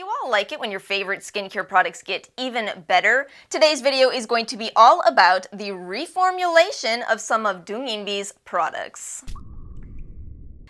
you all like it when your favorite skincare products get even better? Today's video is going to be all about the reformulation of some of Donginbi's products.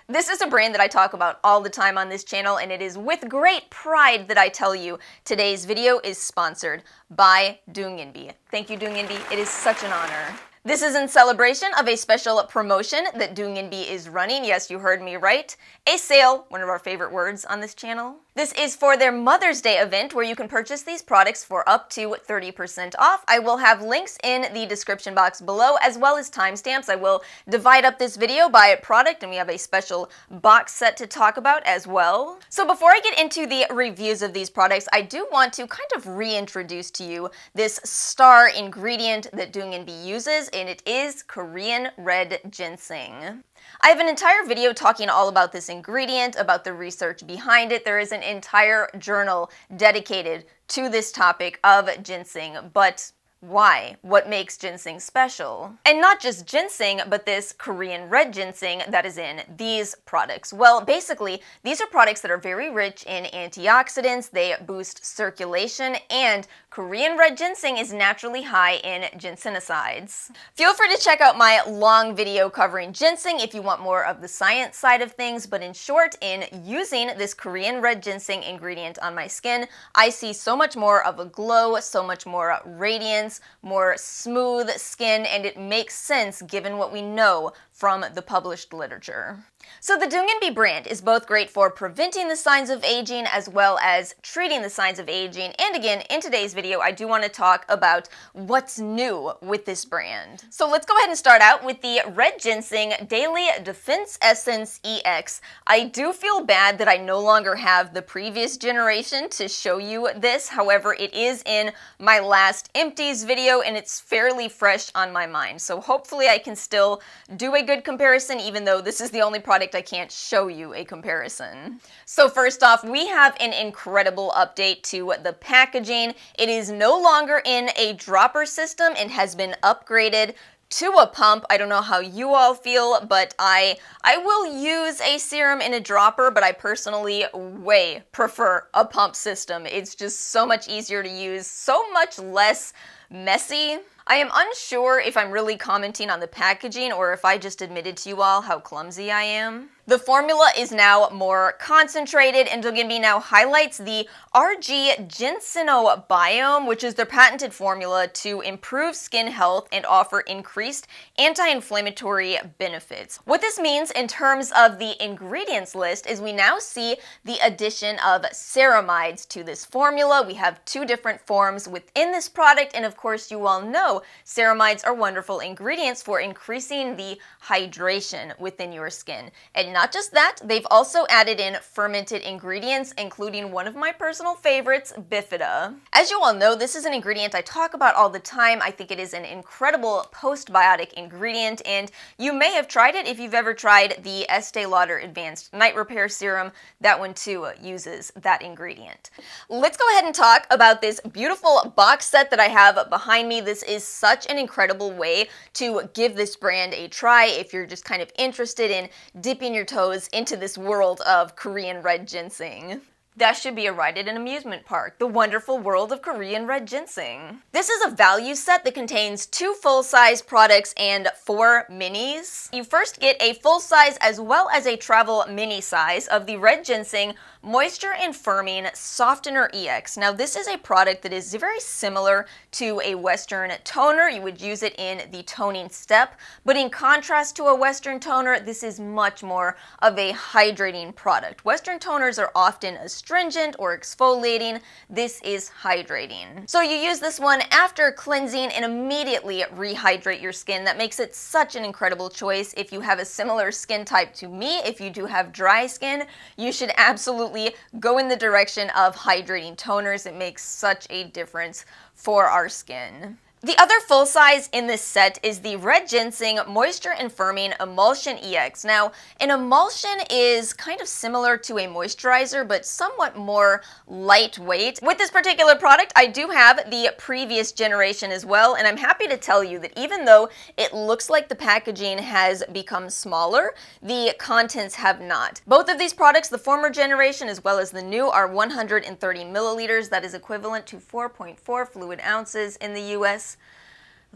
This is a brand that I talk about all the time on this channel, and it is with great pride that I tell you today's video is sponsored by Donginbi. Thank you, Donginbi. It is such an honor. This is in celebration of a special promotion that Donginbi is running. Yes, you heard me right. A sale, one of our favorite words on this channel. This is for their Mother's Day event where you can purchase these products for up to 30% off. I will have links in the description box below as well as timestamps. I will divide up this video by product and we have a special box set to talk about as well. So before I get into the reviews of these products, I do want to kind of reintroduce to you this star ingredient that Donginbi uses, and it is Korean Red Ginseng. I have an entire video talking all about this ingredient, about the research behind it. There is an entire journal dedicated to this topic of ginseng, but why? What makes ginseng special? And not just ginseng, but this Korean red ginseng that is in these products. Well, basically, these are products that are very rich in antioxidants, they boost circulation, and Korean red ginseng is naturally high in ginsenosides. Feel free to check out my long video covering ginseng if you want more of the science side of things, but in short, in using this Korean red ginseng ingredient on my skin, I see so much more of a glow, so much more radiance, more smooth skin, and it makes sense given what we know from the published literature. So the Donginbi brand is both great for preventing the signs of aging as well as treating the signs of aging. And again, in today's video, I do want to talk about what's new with this brand. So let's go ahead and start out with the Red Ginseng Daily Defense Essence EX. I do feel bad that I no longer have the previous generation to show you this. However, it is in my last empties video and it's fairly fresh on my mind. So hopefully I can still do a good comparison, even though this is the only product I can't show you a comparison. So first off, we have an incredible update to the packaging. It is no longer in a dropper system and has been upgraded to a pump. I don't know how you all feel, but I will use a serum in a dropper, but I personally way prefer a pump system. It's just so much easier to use, so much less messy. I am unsure if I'm really commenting on the packaging or if I just admitted to you all how clumsy I am. The formula is now more concentrated, and Donginbi now highlights the RG Ginsenobiome, which is their patented formula to improve skin health and offer increased anti-inflammatory benefits. What this means in terms of the ingredients list is we now see the addition of ceramides to this formula. We have two different forms within this product, and of course you all know ceramides are wonderful ingredients for increasing the hydration within your skin. And not just that, they've also added in fermented ingredients, including one of my personal favorites, bifida. As you all know, this is an ingredient I talk about all the time. I think it is an incredible postbiotic ingredient, and you may have tried it if you've ever tried the Estee Lauder Advanced Night Repair Serum. That one too uses that ingredient. Let's go ahead and talk about this beautiful box set that I have behind me. This is such an incredible way to give this brand a try if you're just kind of interested in dipping your toes into this world of Korean red ginseng. That should be a ride at an amusement park, the wonderful world of Korean red ginseng. This is a value set that contains 2 full-size products and 4 minis. You first get a full-size as well as a travel mini size of the Red Ginseng Moisture Infirming Softener EX. Now this is a product that is very similar to a Western toner. You would use it in the toning step, but in contrast to a Western toner, this is much more of a hydrating product. Western toners are often astringent or exfoliating. This is hydrating. So you use this one after cleansing and immediately rehydrate your skin. That makes it such an incredible choice. If you have a similar skin type to me, if you do have dry skin, you should absolutely go in the direction of hydrating toners. It makes such a difference for our skin. The other full size in this set is the Red Ginseng Moisture Infirming Emulsion EX. Now, an emulsion is kind of similar to a moisturizer, but somewhat more lightweight. With this particular product, I do have the previous generation as well, and I'm happy to tell you that even though it looks like the packaging has become smaller, the contents have not. Both of these products, the former generation as well as the new, are 130 milliliters. That is equivalent to 4.4 fluid ounces in the US.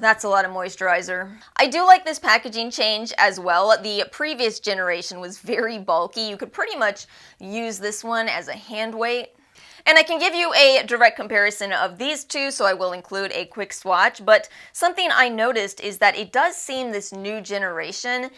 That's a lot of moisturizer. I do like this packaging change as well. The previous generation was very bulky. You could pretty much use this one as a hand weight. And I can give you a direct comparison of these two, so I will include a quick swatch, but something I noticed is that it does seem this new generation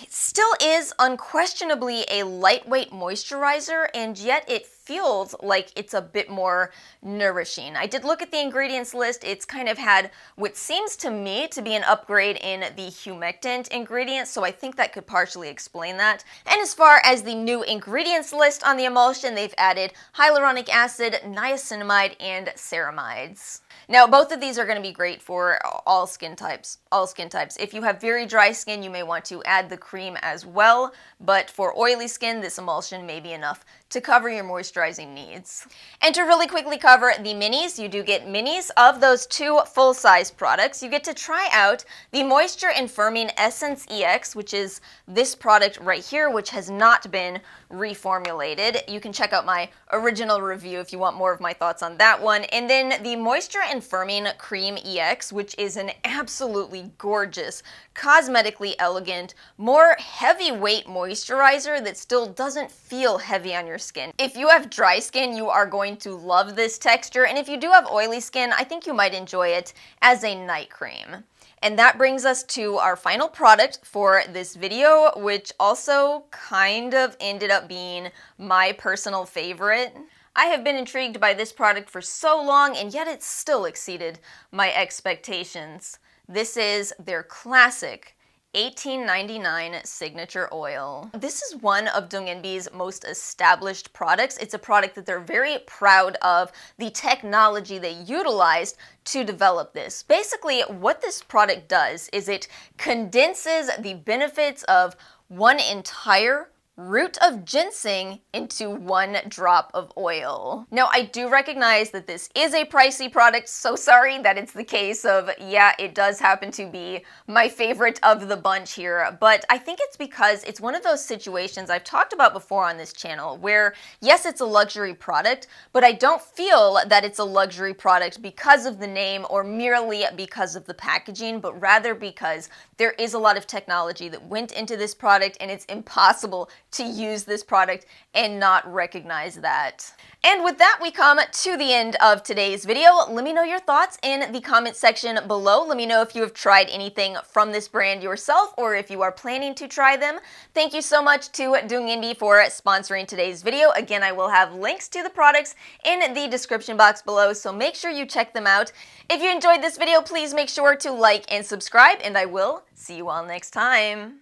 still is unquestionably a lightweight moisturizer, and yet it feels like it's a bit more nourishing. I did look at the ingredients list. It's kind of had what seems to me to be an upgrade in the humectant ingredients, so I think that could partially explain that. And as far as the new ingredients list on the emulsion, they've added hyaluronic acid, niacinamide, and ceramides. Now, both of these are going to be great for all skin types. If you have very dry skin, you may want to add the cream as well, but for oily skin, this emulsion may be enough to cover your moisturizing needs. And to really quickly cover the minis, you do get minis of those two full-size products. You get to try out the Moisture Infirming Essence EX, which is this product right here, which has not been reformulated. You can check out my original review if you want more of my thoughts on that one. And then the Moisture Infirming Cream EX, which is an absolutely gorgeous, cosmetically elegant, more heavyweight moisturizer that still doesn't feel heavy on your skin. If you have dry skin, you are going to love this texture, and if you do have oily skin, I think you might enjoy it as a night cream. And that brings us to our final product for this video, which also kind of ended up being my personal favorite. I have been intrigued by this product for so long, and yet it still exceeded my expectations. This is their classic $18.99 signature oil. This is one of Donginbi's most established products. It's a product that they're very proud of the technology they utilized to develop this. Basically, what this product does is it condenses the benefits of one entire root of ginseng into one drop of oil. Now, I do recognize that this is a pricey product, so sorry that it's the case of, yeah, it does happen to be my favorite of the bunch here, but I think it's because it's one of those situations I've talked about before on this channel where, yes, it's a luxury product, but I don't feel that it's a luxury product because of the name or merely because of the packaging, but rather because there is a lot of technology that went into this product, and it's impossible to use this product and not recognize that. And with that, we come to the end of today's video. Let me know your thoughts in the comment section below. Let me know if you have tried anything from this brand yourself or if you are planning to try them. Thank you so much to Donginbi for sponsoring today's video. Again, I will have links to the products in the description box below, so make sure you check them out. If you enjoyed this video, please make sure to like and subscribe, and I will see you all next time.